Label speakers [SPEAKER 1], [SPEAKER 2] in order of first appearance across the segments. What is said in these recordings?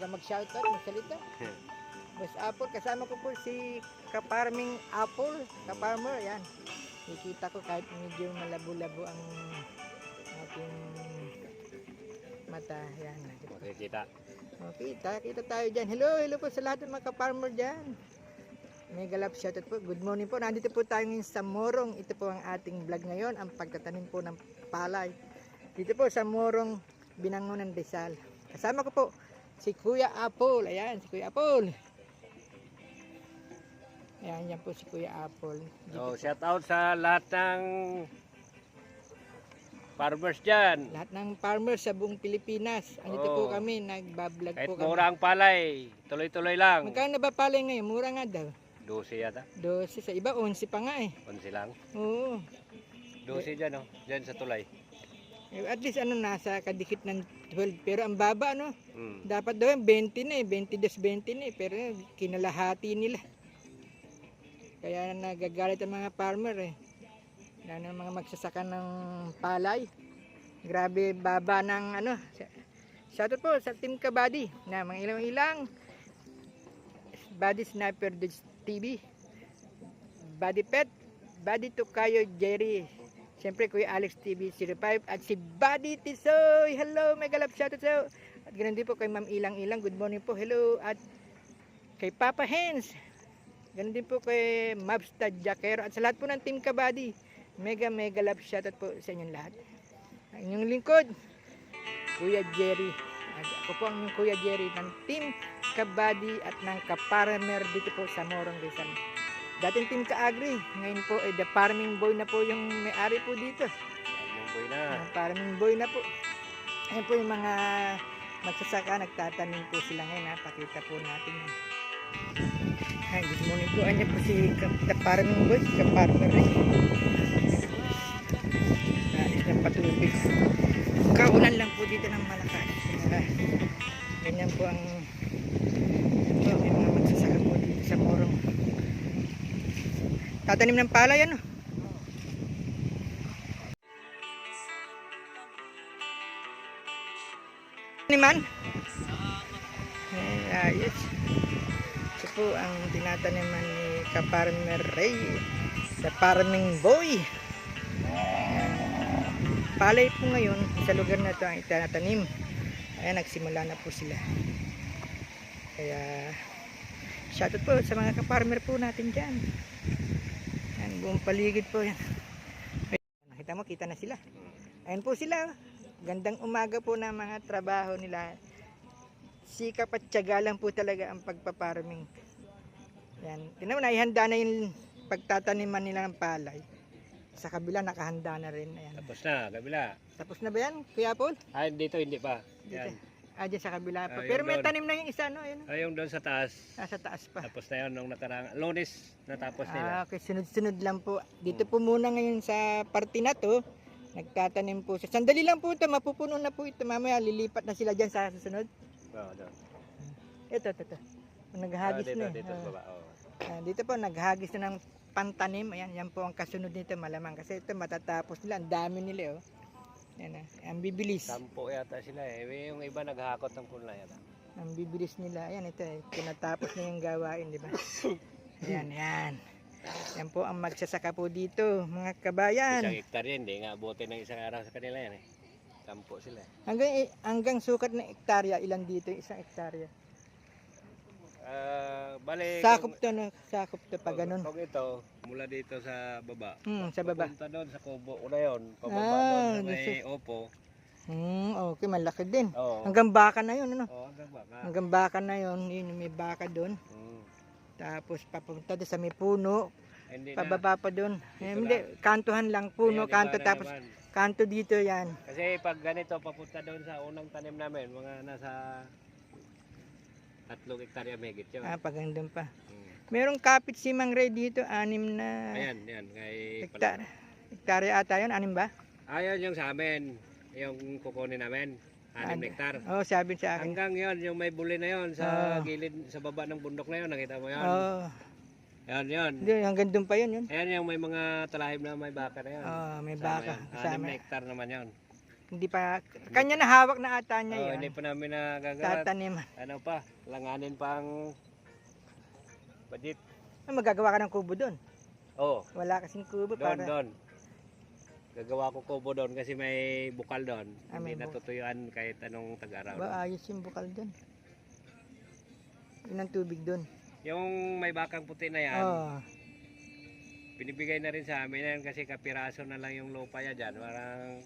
[SPEAKER 1] ka mag-shoutout, magsalita. Boss Apple, kasama ko po si Kaparming Apple, Kaparmer, yan. Nakikita ko kahit medyo malabo-labo ang ating mata, yan.
[SPEAKER 2] Makikita.
[SPEAKER 1] Kita tayo dyan. Hello po sa lahat ng mga Kaparmer dyan. Mega love shoutout po. Good morning po. Nandito po tayo ngayon sa Morong. Ito po ang ating vlog ngayon, ang pagtatanim po ng palay. Dito po sa Morong, Binangonan, Rizal. Kasama ko po si Kuya Apple. Ayan, si Kuya Apple. Ayan, yan po si Kuya Apple.
[SPEAKER 2] So, shout out sa lahat ng farmers dyan.
[SPEAKER 1] Lahat ng farmers sa buong Pilipinas. Andito po kami, nagbablog
[SPEAKER 2] Kahit
[SPEAKER 1] po kami.
[SPEAKER 2] mura ang palay, tuloy-tuloy lang.
[SPEAKER 1] Magkano na ba palay ngayon? Mura nga daw.
[SPEAKER 2] 12 yata.
[SPEAKER 1] 12 sa iba, 11 pa nga eh.
[SPEAKER 2] 11 lang.
[SPEAKER 1] Oo.
[SPEAKER 2] 12 dyan, oh. Dyan sa tulay.
[SPEAKER 1] At least nasa kadikit ng 12. Pero ang baba, no?
[SPEAKER 2] Hmm.
[SPEAKER 1] Dapat daw yung 20 na eh. 22, 20 na eh. Pero kinalahati nila. Kaya nagagalit ang mga farmer eh. Lalo ng mga magsasaka ng palay. Grabe baba ng ano. Shoutout po sa Team Kabady. Na mga ilang Body Sniper TV. Body Pet. Body Tukayo Jerry. Siyempre Kuya Alex TV 05 at si Body Tisoy. Hello, mega love shoutout sa. At ganoon din po kay Ma'am Ilang. Good morning po. Hello. At kay Papa Hens. Ganun din po kay Mabstad Jackero at sa lahat po ng Team Kabady. Mega love shoutout po sa inyong lahat. Ang inyong lingkod, Kuya Jerry. Ako po ang Kuya Jerry ng Team Kabady at ng Kaparmer dito po sa Morong Rizal. Dating Team Kaagri, ngayon po ay The Farming Boy na po yung may-ari po dito.
[SPEAKER 2] Farming Boy na.
[SPEAKER 1] Farming Boy na po. Ayan po yung mga magsasaka, nagtatanim po sila ngayon. Pakita po natin yun. Ay, good morning po. Andiyan po si The Farming Boy, Kaparmer rin. Alis ng patubig. Kaulan lang po dito ng malakas. Ganyan po ang may mga magsasaka po dito sa Morong. Tatanim ng palay ano? Taniman? Ayos. Ito po ang tinataniman ni Kaparmer Ray, sa Farming Boy. Palay po ngayon sa lugar na ito ang itinatanim. Ayan, nagsimula na po sila. Kaya shoutout po sa mga kaparmer po natin dyan. Ayan, buong paligid po yan. Nakita mo, kita na sila. Ayan po sila. Gandang umaga po na mga trabaho nila. Sikap at tiyaga lang po talaga ang pagpaparming. Yan. Tingnan mo, naihanda na yung pagtataniman nila ng palay. Sa kabila, nakahanda na rin. Ayan.
[SPEAKER 2] Tapos na, kabila.
[SPEAKER 1] Tapos na ba yan, Kuya Paul?
[SPEAKER 2] Ay, dito hindi pa.
[SPEAKER 1] Dito.
[SPEAKER 2] Yan.
[SPEAKER 1] Dyan sa kabila pa.
[SPEAKER 2] Ah,
[SPEAKER 1] Pero
[SPEAKER 2] yung
[SPEAKER 1] may
[SPEAKER 2] doon.
[SPEAKER 1] tanim na yung isa, no? Ayun.
[SPEAKER 2] Ay, yung doon sa taas.
[SPEAKER 1] Nasa taas pa.
[SPEAKER 2] Tapos na yun, nung nakarang Lunes, natapos nila.
[SPEAKER 1] Okay, sunod-sunod lang po. Dito po muna ngayon sa party na to. Nagtatanim po siya. Sandali lang po ito, mapupuno na po ito. Mamaya lilipat na sila dyan sa susunod.
[SPEAKER 2] Oo, doon.
[SPEAKER 1] Ito. Naghagis
[SPEAKER 2] dito,
[SPEAKER 1] na.
[SPEAKER 2] dito sa baba. Oo.
[SPEAKER 1] Dito po, naghagis na ng pantanim. Ayan, yan po ang kasunod nito malamang. Kasi ito matatapos nila. Ang dami nila, oh. Yan, ang bibilis.
[SPEAKER 2] 10 yata sila eh. Yung iba naghahakot ng punla yata.
[SPEAKER 1] Ang bibilis nila. Ayan, ito eh. Tinatapos na yung gawain, di ba? Ayan. Yan po ang magsasaka po dito, mga kabayan.
[SPEAKER 2] Isang hektarya, hindi nga abutin ng isang araw sa kanila yan eh. 10 sila eh.
[SPEAKER 1] Hanggang sukat ng hektarya, ilan dito yung isang hektarya?
[SPEAKER 2] Bale,
[SPEAKER 1] Sakop to, no? Sakop to pa ganun.
[SPEAKER 2] Kung ito, mula dito sa baba.
[SPEAKER 1] Sa baba.
[SPEAKER 2] Papunta doon sa kubo. Una yun, pababa
[SPEAKER 1] Ah,
[SPEAKER 2] doon sa may opo.
[SPEAKER 1] Okay, malaki din.
[SPEAKER 2] Oo.
[SPEAKER 1] Hanggang baka na yun, ano?
[SPEAKER 2] Oo, hanggang baka.
[SPEAKER 1] Hanggang baka na yun, yun may baka doon. Tapos papunta doon sa may puno,
[SPEAKER 2] Hindi
[SPEAKER 1] pababa pa doon.
[SPEAKER 2] Dito
[SPEAKER 1] hindi, kantuhan lang, puno,
[SPEAKER 2] Ayan,
[SPEAKER 1] kanto,
[SPEAKER 2] iba na
[SPEAKER 1] tapos
[SPEAKER 2] naman.
[SPEAKER 1] kanto dito yan.
[SPEAKER 2] Kasi pag ganito, papunta doon sa unang tanim namin, mga nasa 3 hektarya mahigit yun.
[SPEAKER 1] Pagandun pa.
[SPEAKER 2] Hmm.
[SPEAKER 1] Merong kapit si Mang Ray dito, 6 na
[SPEAKER 2] Ayan, yan. Kay
[SPEAKER 1] hektarya ata yun, 6 ba?
[SPEAKER 2] Ayan yung sa amin. Yung kukunin namin. 6 hektar.
[SPEAKER 1] Oo, sabi sa akin.
[SPEAKER 2] Hanggang yon yung may buli na yon sa gilid, sa baba ng bundok na yon, nakita mo yon.
[SPEAKER 1] Oo.
[SPEAKER 2] Yan.
[SPEAKER 1] Hindi, hanggang doon pa yun.
[SPEAKER 2] Ayan yung may mga talahib na may baka na yon.
[SPEAKER 1] May baka.
[SPEAKER 2] 6 hektar naman yon.
[SPEAKER 1] Hindi pa, kanya na hawak na ata niya
[SPEAKER 2] Oh,
[SPEAKER 1] yun.
[SPEAKER 2] hindi pa namin nagagawa.
[SPEAKER 1] Tatanim.
[SPEAKER 2] Ano pa, langanin pang budget.
[SPEAKER 1] Magagawa ka ng kubo doon.
[SPEAKER 2] Oh,
[SPEAKER 1] Wala kasing kubo
[SPEAKER 2] doon,
[SPEAKER 1] para.
[SPEAKER 2] doon. Gagawa ko kubo doon kasi may bukal doon.
[SPEAKER 1] Ah, may
[SPEAKER 2] Hindi natutuyuan kahit anong tag-araw.
[SPEAKER 1] Ba, ayos yung bukal doon. Yun ang tubig doon.
[SPEAKER 2] Yung may bakang puti na yan,
[SPEAKER 1] Oh.
[SPEAKER 2] binibigay na rin sa amin yan kasi kapiraso na lang yung lupa yan dyan. Parang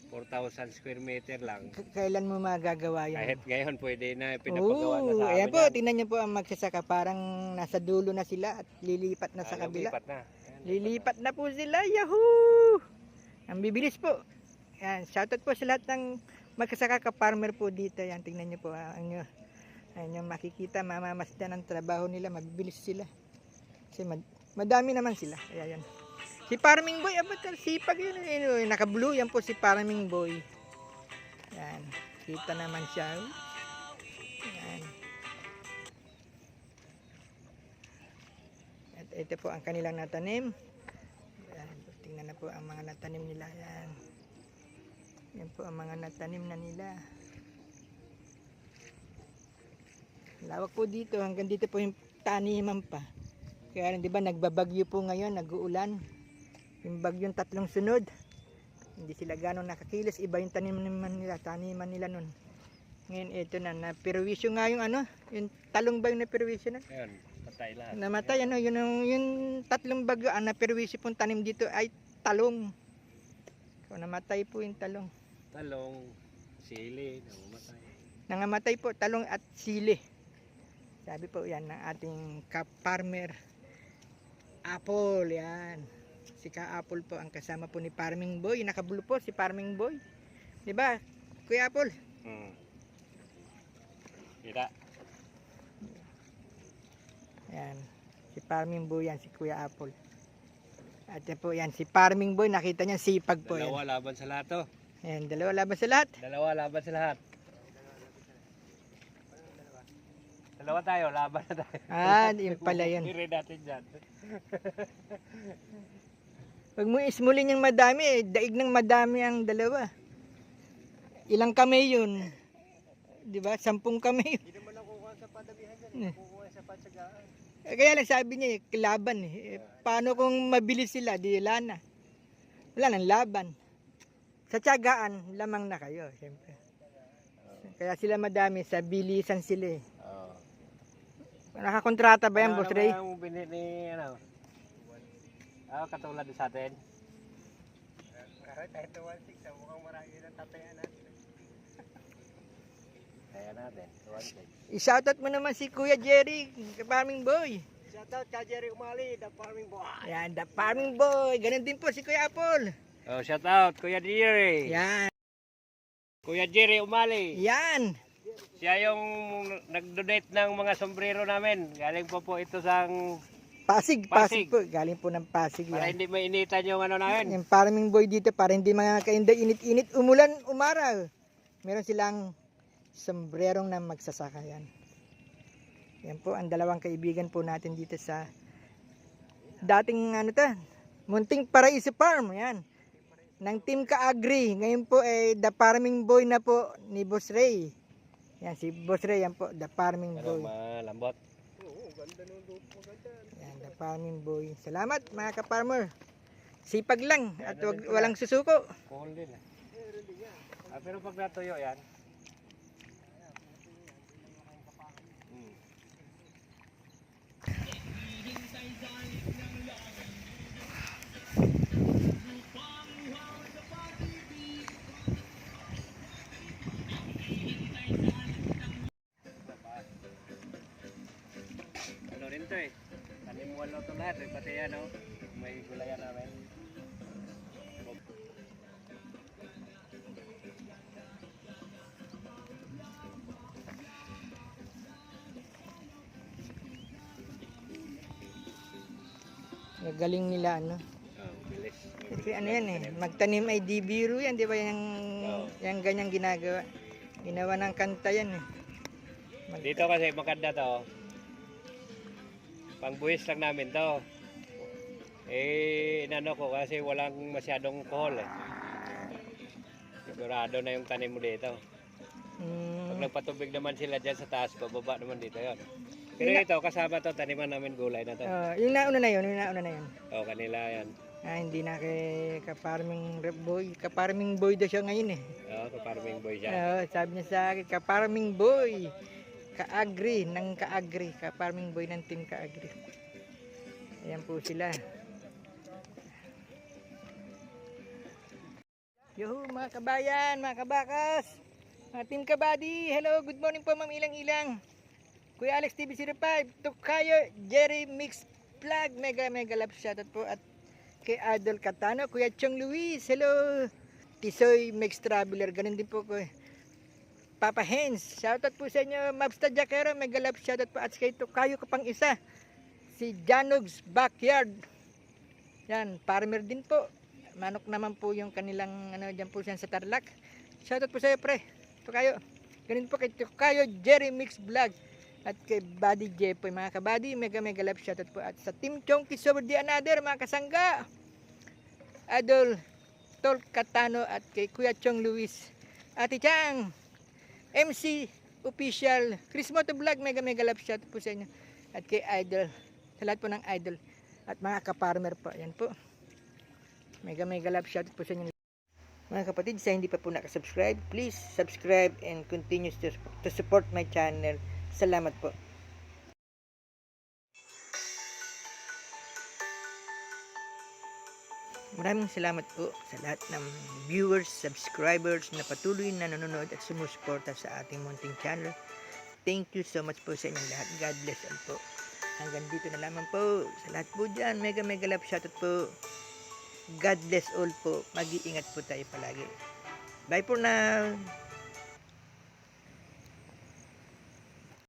[SPEAKER 2] 4,000 square meter lang.
[SPEAKER 1] Kailan mo magagawa yun?
[SPEAKER 2] Kahit ngayon pwede na pinapagawa na sa amin
[SPEAKER 1] ayan po,
[SPEAKER 2] yan.
[SPEAKER 1] tingnan niyo po ang magsasaka. Parang nasa dulo na sila at lilipat na sa kabila.
[SPEAKER 2] Lumipat na. Ayan.
[SPEAKER 1] Lilipat na po sila. Yahoo! Ang bibilis po. Yan, shoutout po sa lahat ng magsasaka ka-farmer po dito. Yan, tingnan niyo po ang yung makikita, mamamasdan ang trabaho nila, magbilis sila. Kasi madami naman sila. Ayan. Si Farming Boy, abot sipag yun. Naka-blue, yan po si Farming Boy. Yan, kita naman siya. Yan. At ito po ang kanilang natanim. Yan, tingnan na po ang mga natanim nila. Yan. Yan po ang mga natanim na nila. Lawak po dito, hanggang dito po yung taniman pa. Kaya di ba nagbabagyo po ngayon, nag-uulan. Yung bagyong tatlong sunod. Hindi sila gano'ng nakakilos, iba yung taniman nila nun. Ngayon ito na perwisyo nga yung yung talong ba yung naperwisyo na?
[SPEAKER 2] Ayun, patay lahat.
[SPEAKER 1] Namatay yung tatlong bagyo ang naperwisyo pong tanim dito ay talong. So, namatay po yung talong.
[SPEAKER 2] Talong, sili, namatay.
[SPEAKER 1] Nangamatay po talong at sili. Sabi po yan ng ating ka-farmer Apple, yan. Si Ka-Apple po ang kasama po ni Farming Boy. Nakabulo po si Farming Boy. 'Di ba? Kuya Apple.
[SPEAKER 2] Kita.
[SPEAKER 1] Yan. Si Farming Boy yan, si Kuya Apple. At yan po yan, si Farming Boy, nakita niya sipag po yan.
[SPEAKER 2] Dalawa laban sa lahat to.
[SPEAKER 1] Yan, dalawa laban sa lahat.
[SPEAKER 2] Dalawa laban sa lahat. Dalawa tayo, laban na tayo.
[SPEAKER 1] Yun pala yun.
[SPEAKER 2] Iri natin dyan.
[SPEAKER 1] Pag mo ismulin yung madami, daig ng madami ang dalawa. Ilang kamay yun? Di ba? 10 kamay yun.
[SPEAKER 2] Hindi naman nakukuha sa padamihan dyan. Kukuha sa patsagaan.
[SPEAKER 1] Kaya lang sabi niya, laban paano kung mabilis sila? Di wala na. Wala nang laban. Sa tiyagaan, lamang na kayo, siyempre. Kaya sila madami, sa bilisan sila eh. Nakakontrata ba yan, Boss Ray?
[SPEAKER 2] Ano binili ni, katulad sa atin. Kahit 1.6, mukhang marami na tapayan natin. Kaya natin, 1.6.
[SPEAKER 1] I-shoutout mo naman si Kuya Jerry, Farming Boy.
[SPEAKER 2] Shoutout ka Jerry Umali, the farming boy.
[SPEAKER 1] Yan, the Farming Boy. Ganun din po si Kuya Apple.
[SPEAKER 2] Oh, shoutout, Kuya Jerry.
[SPEAKER 1] Yan.
[SPEAKER 2] Kuya Jerry Umali.
[SPEAKER 1] Yan.
[SPEAKER 2] Siya yung nag-donate ng mga sombrero namin. Galing po ito sa
[SPEAKER 1] Pasig po. Galing po ng Pasig
[SPEAKER 2] para
[SPEAKER 1] yan.
[SPEAKER 2] hindi mainitan yung namin.
[SPEAKER 1] Yung Farming Boy dito para hindi mga kainda init-init, umulan, umaraw. Meron silang sombrerong na magsasaka yan. Yan po ang dalawang kaibigan po natin dito sa dating Munting Paraiso Farm. Yan. Ng Team Ka-Agri. Ngayon po The Farming Boy na po ni Boss Ray. Yan si Boss Ray, yan po, the Farming Boy.
[SPEAKER 2] Malambot.
[SPEAKER 3] Oo, ganda nung lupo, ganda.
[SPEAKER 1] Yan, the Farming Boy. Salamat mga ka-farmer. Sipag lang at
[SPEAKER 2] Yan,
[SPEAKER 1] walang susuko.
[SPEAKER 2] Cool din. Pero pag natuyo yan. Ano rin to eh. Tanimuan lang ito lahat eh. Pati yan may gulayan namin.
[SPEAKER 1] Galing nila
[SPEAKER 2] Bilis.
[SPEAKER 1] Kasi yan magtanim ay di biro yan, di ba yung ganyang ginagawa. Ginawa ng kanta yan
[SPEAKER 2] Dito kasi maganda to. Pangbuhis lang namin to. Inano ko kasi walang masyadong kohol eh. Sigurado na yung tanim mo dito. Pag
[SPEAKER 1] Mm,
[SPEAKER 2] nagpatubig naman sila dyan sa taas, bababa naman dito yon. Pero ito, kasama to, taniman namin gulay na to.
[SPEAKER 1] yung nauna na yun, yung nauna na yun.
[SPEAKER 2] O, kanila yan.
[SPEAKER 1] Hindi na kay ka-farming boy. Ka-farming boy daw siya ngayon eh.
[SPEAKER 2] O, farming boy siya.
[SPEAKER 1] Sabi niya sa akin, ka-farming boy. Ka-agri, ng ka-agri. Ka-farming boy ng team ka-agri. Ayan po sila. Yo, mga kabayan, mga kabakas. Mga team kabady. Hello, good morning po, Ma'am Ilang-Ilang. Kuya Alex TV05, Tokayo, Jerry Mix Vlog, mega love shoutout po at kay Idol Catano, Kuya Chong Luis, hello, Tisoy Mix Traveler, ganun din po ko. Papa Hens, shoutout po sa inyo, Mabsta Jaquero, mega love shoutout po at kay Tokayo ko pang isa, si Janog's Backyard, yan, farmer din po, manok naman po yung kanilang, dyan po siya sa Tarlac, shoutout po sa iyo pre, Tokayo, ganun po kay Tokayo, Jerry Mix Vlog, at kay Buddy Jepoy, mga kabady, mega love shoutout po. At sa Team Chonky Sober di Another, mga kasangga, Adol Tol Catano at kay Kuya Chong Luis, Ate Chang, MC Official, Chris Moto Vlog, mega love shoutout po sa inyo. At kay Idol, sa lahat po ng Idol, at mga ka-farmer po, ayan po. Mega love shoutout po sa inyo. Mga kapatid, sa hindi pa po nakasubscribe, please subscribe and continue to support my channel. Salamat po. Maraming salamat po sa lahat ng viewers, subscribers na patuloy na nanonood at sumusuporta sa ating munting channel. Thank you so much po sa inyong lahat. God bless all po. Hanggang dito na lamang po. Sa lahat po dyan, mega love shoutout po. God bless all po. Mag-iingat po tayo palagi. Bye for now.